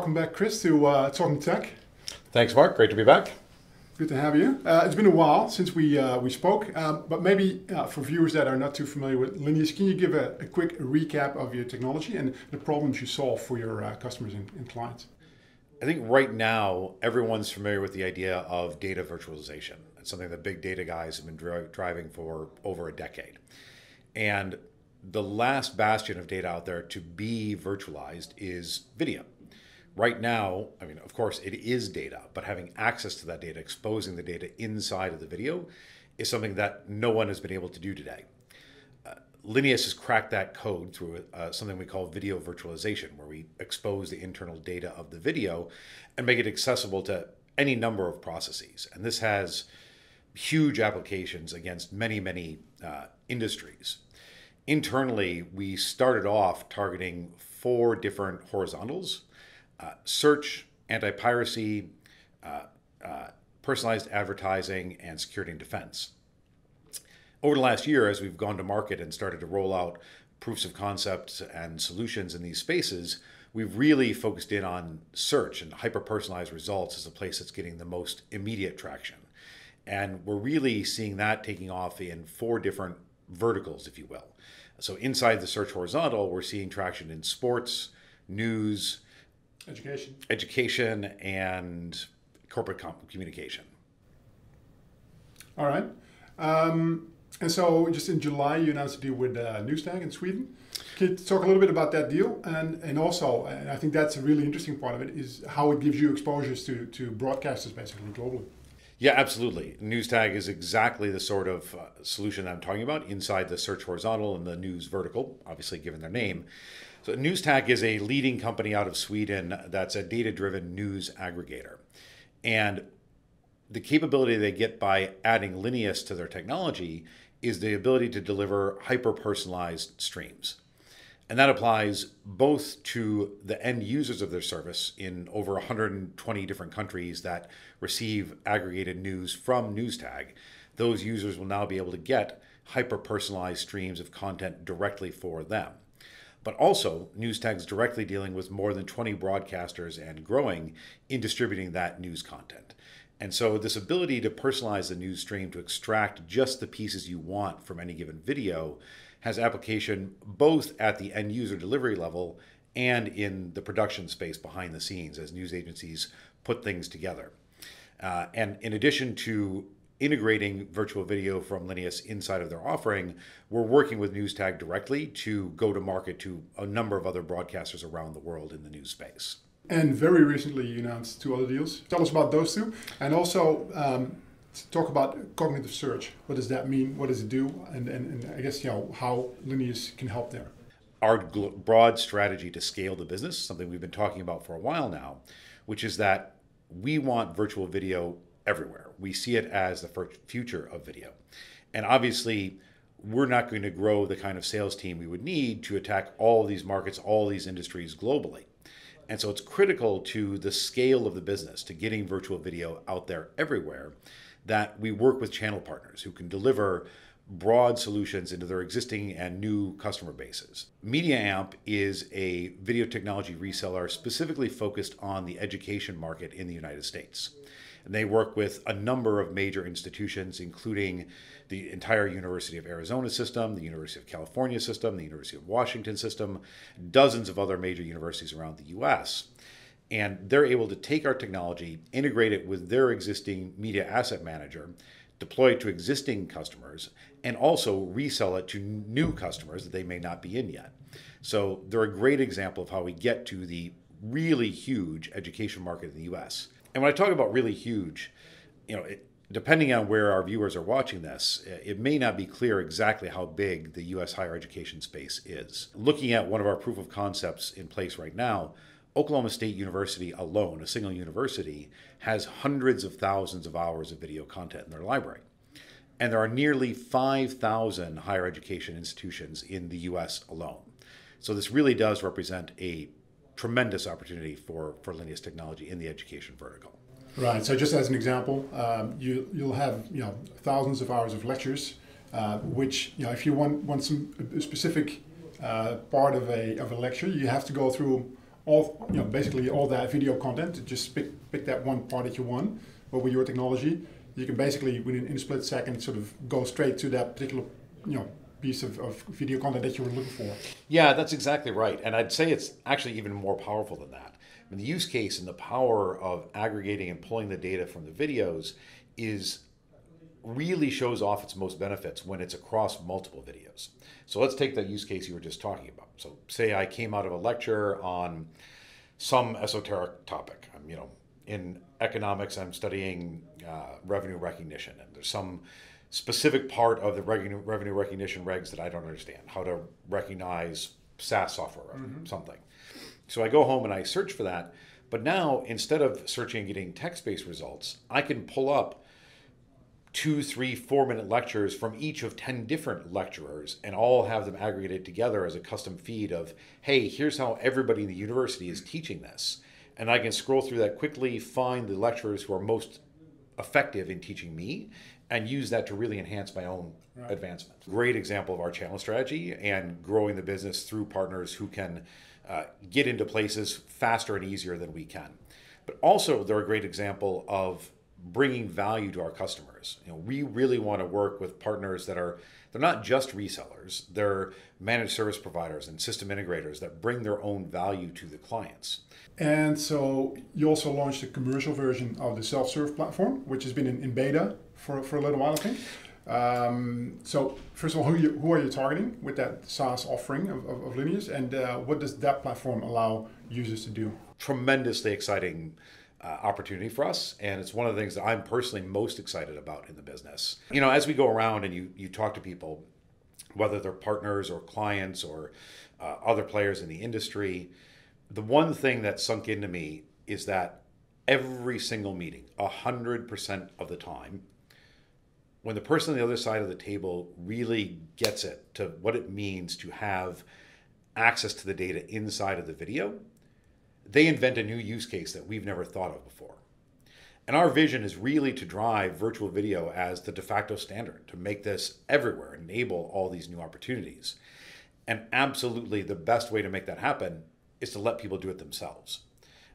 welcome back, Chris, to Talking Tech. Thanks, Mark. Great to be back. Good to have you. It's been a while since we spoke, but maybe for viewers that are not too familiar with Linius, can you give a quick recap of your technology and the problems you solve for your customers and clients? I think right now, everyone's familiar with the idea of data virtualization. It's something that big data guys have been driving for over a decade. And the last bastion of data out there to be virtualized is video. Right now, I mean, of course, it is data, but having access to that data, exposing the data inside of the video is something that no one has been able to do today. Linius has cracked that code through something we call video virtualization, where we expose the internal data of the video and make it accessible to any number of processes. And this has huge applications against many industries. Internally, we started off targeting 4 different horizontals: search, anti-piracy, personalized advertising, and security and defense. Over the last year, as we've gone to market and started to roll out proofs of concept and solutions in these spaces, we've really focused in on search, and hyper-personalized results is the place that's getting the most immediate traction. And we're really seeing that taking off in 4 different verticals, if you will. So inside the search horizontal, we're seeing traction in sports, news, education, and corporate communication. All right. And so just in July, you announced a deal with Newstag in Sweden. Can you talk a little bit about that deal? And also, and I think that's a really interesting part of it, is how it gives you exposures to broadcasters basically globally. Yeah, absolutely. Newstag is exactly the sort of solution I'm talking about inside the search horizontal and the news vertical, obviously given their name. So Newstag is a leading company out of Sweden that's a data-driven news aggregator. And the capability they get by adding Linius to their technology is the ability to deliver hyper-personalized streams. And that applies both to the end users of their service in over 120 different countries that receive aggregated news from Newstag. Those users will now be able to get hyper-personalized streams of content directly for them. But also, Newstag's directly dealing with more than 20 broadcasters and growing in distributing that news content. And so this ability to personalize the news stream to extract just the pieces you want from any given video has application both at the end user delivery level and in the production space behind the scenes as news agencies put things together. And in addition to integrating virtual video from Linius inside of their offering, we're working with Newstag directly to go to market to a number of other broadcasters around the world in the news space. And very recently you announced 2 other deals. Tell us about those 2. And also talk about cognitive search. What does that mean? What does it do? And I guess how Linius can help there. Our broad strategy to scale the business, something we've been talking about for a while now, which is that we want virtual video everywhere. We see it as the future of video. And obviously, we're not going to grow the kind of sales team we would need to attack all these markets, all these industries globally. And so it's critical to the scale of the business, to getting virtual video out there everywhere, that we work with channel partners who can deliver broad solutions into their existing and new customer bases. MediaAMP is a video technology reseller specifically focused on the education market in the United States. And they work with a number of major institutions, including the entire University of Arizona system, the University of California system, the University of Washington system, dozens of other major universities around the US. And they're able to take our technology, integrate it with their existing media asset manager, deploy it to existing customers, and also resell it to new customers that they may not be in yet. So they're a great example of how we get to the really huge education market in the US. And when I talk about really huge, depending on where our viewers are watching this, it may not be clear exactly how big the US higher education space is. Looking at one of our proof of concepts in place right now, Oklahoma State University alone, a single university, has hundreds of thousands of hours of video content in their library. And there are nearly 5,000 higher education institutions in the US alone. So this really does represent a tremendous opportunity for Linius technology in the education vertical. Right. So just as an example, you'll have thousands of hours of lectures, which if you want some specific part of a lecture, you have to go through all, basically all that video content, to just pick that one part that you want. But with your technology, you can basically, in a split second, sort of go straight to that particular, piece of video content that you were looking for. Yeah, that's exactly right. And I'd say it's actually even more powerful than that. I mean, the use case and the power of aggregating and pulling the data from the videos really shows off its most benefits when it's across multiple videos. So let's take that use case you were just talking about. So say I came out of a lecture on some esoteric topic. In economics, I'm studying revenue recognition, and there's some specific part of the revenue recognition regs that I don't understand, how to recognize SaaS software revenue, something. So I go home and I search for that, but now instead of searching and getting text-based results, I can pull up 2, 3, 4-minute lectures from each of 10 different lecturers and all have them aggregated together as a custom feed of, hey, here's how everybody in the university is teaching this. And I can scroll through that quickly, find the lecturers who are most effective in teaching me, and use that to really enhance my own advancement. Great example of our channel strategy and growing the business through partners who can get into places faster and easier than we can. But also, they're a great example of bringing value to our customers. We really want to work with partners they're not just resellers, they're managed service providers and system integrators that bring their own value to the clients. And so you also launched a commercial version of the self-serve platform, which has been in beta for a little while, I think. So first of all, who are you targeting with that SaaS offering of Linius, and what does that platform allow users to do? Tremendously exciting opportunity for us, and it's one of the things that I'm personally most excited about in the business. As we go around and you talk to people, whether they're partners or clients or other players in the industry, the one thing that sunk into me is that every single meeting, 100% of the time, when the person on the other side of the table really gets it to what it means to have access to the data inside of the video, they invent a new use case that we've never thought of before. And our vision is really to drive virtual video as the de facto standard, to make this everywhere, enable all these new opportunities. And absolutely the best way to make that happen is to let people do it themselves.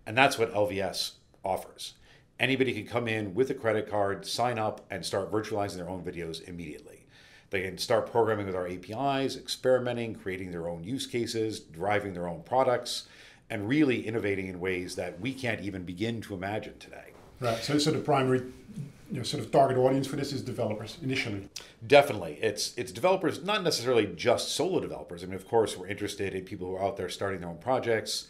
And that's what LVS offers. Anybody can come in with a credit card, sign up, and start virtualizing their own videos immediately. They can start programming with our APIs, experimenting, creating their own use cases, driving their own products, and really innovating in ways that we can't even begin to imagine today. Right. So the primary sort of target audience for this is developers initially. Definitely. It's developers, not necessarily just solo developers. I mean, of course, we're interested in people who are out there starting their own projects,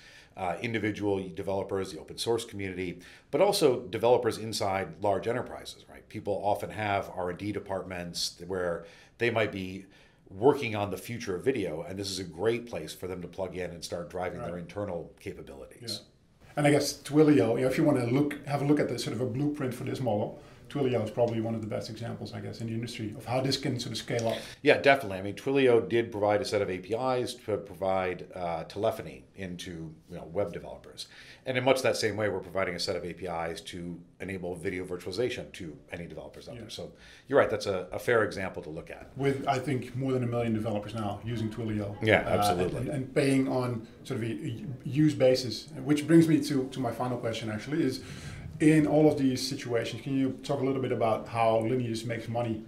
individual developers, the open source community, but also developers inside large enterprises, right? People often have R&D departments where they might be working on the future of video, and this is a great place for them to plug in and start driving their internal capabilities. Yeah. And I guess Twilio, if you want to have a look at the sort of a blueprint for this model, Twilio is probably one of the best examples, I guess, in the industry of how this can sort of scale up. Yeah, definitely. I mean, Twilio did provide a set of APIs to provide telephony into web developers. And in much that same way, we're providing a set of APIs to enable video virtualization to any developers out there. So you're right, that's a fair example to look at. With, I think, more than 1 million developers now using Twilio. Yeah, absolutely. And paying on sort of a use basis, which brings me to my final question, actually, is in all of these situations, can you talk a little bit about how Linius makes money?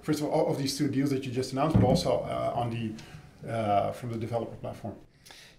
First of all of these 2 deals that you just announced, but also from the developer platform.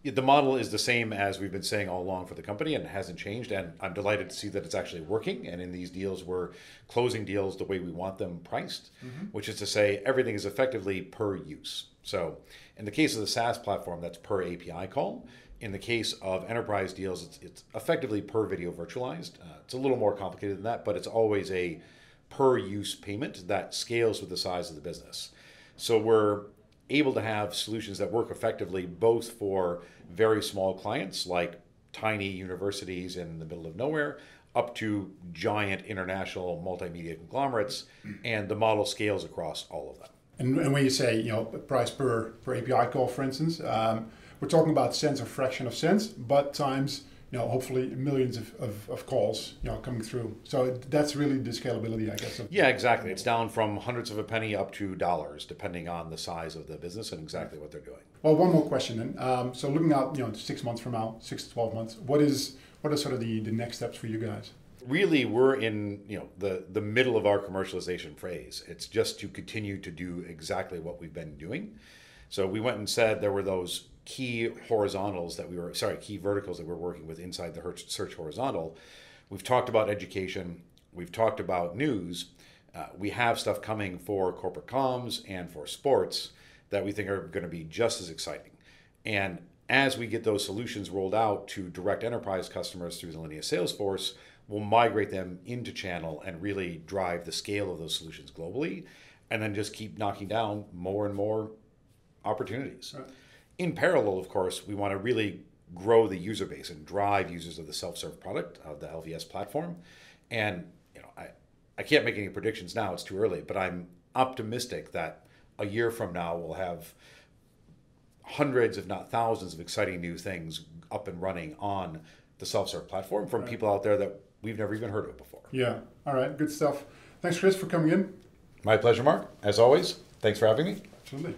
Yeah, the model is the same as we've been saying all along for the company, and it hasn't changed. And I'm delighted to see that it's actually working. And in these deals, we're closing deals the way we want them priced, which is to say everything is effectively per use. So in the case of the SaaS platform, that's per API call. In the case of enterprise deals, it's effectively per video virtualized. It's a little more complicated than that, but it's always a per use payment that scales with the size of the business. So we're able to have solutions that work effectively both for very small clients like tiny universities in the middle of nowhere up to giant international multimedia conglomerates, and the model scales across all of them. And when you say price per API call, for instance, we're talking about cents or fraction of cents, but times hopefully millions of calls, coming through. So that's really the scalability, I guess. Yeah, exactly. It's down from hundreds of a penny up to dollars, depending on the size of the business and exactly what they're doing. Well, one more question then. So looking out, 6 months from now, 6 to 12 months, what are sort of the next steps for you guys? Really, we're in the middle of our commercialization phase. It's just to continue to do exactly what we've been doing. So we went and said there were those key verticals that we're working with inside the search horizontal. We've talked about education. We've talked about news. We have stuff coming for corporate comms and for sports that we think are going to be just as exciting. And as we get those solutions rolled out to direct enterprise customers through the Linius sales force, we'll migrate them into channel and really drive the scale of those solutions globally, and then just keep knocking down more and more opportunities. Right. In parallel, of course, we want to really grow the user base and drive users of the self-serve product of the LVS platform. And I can't make any predictions now, it's too early, but I'm optimistic that a year from now we'll have hundreds, if not thousands, of exciting new things up and running on the self-serve platform from people out there that we've never even heard of before. Yeah. All right. Good stuff. Thanks, Chris, for coming in. My pleasure, Mark. As always, thanks for having me. Absolutely.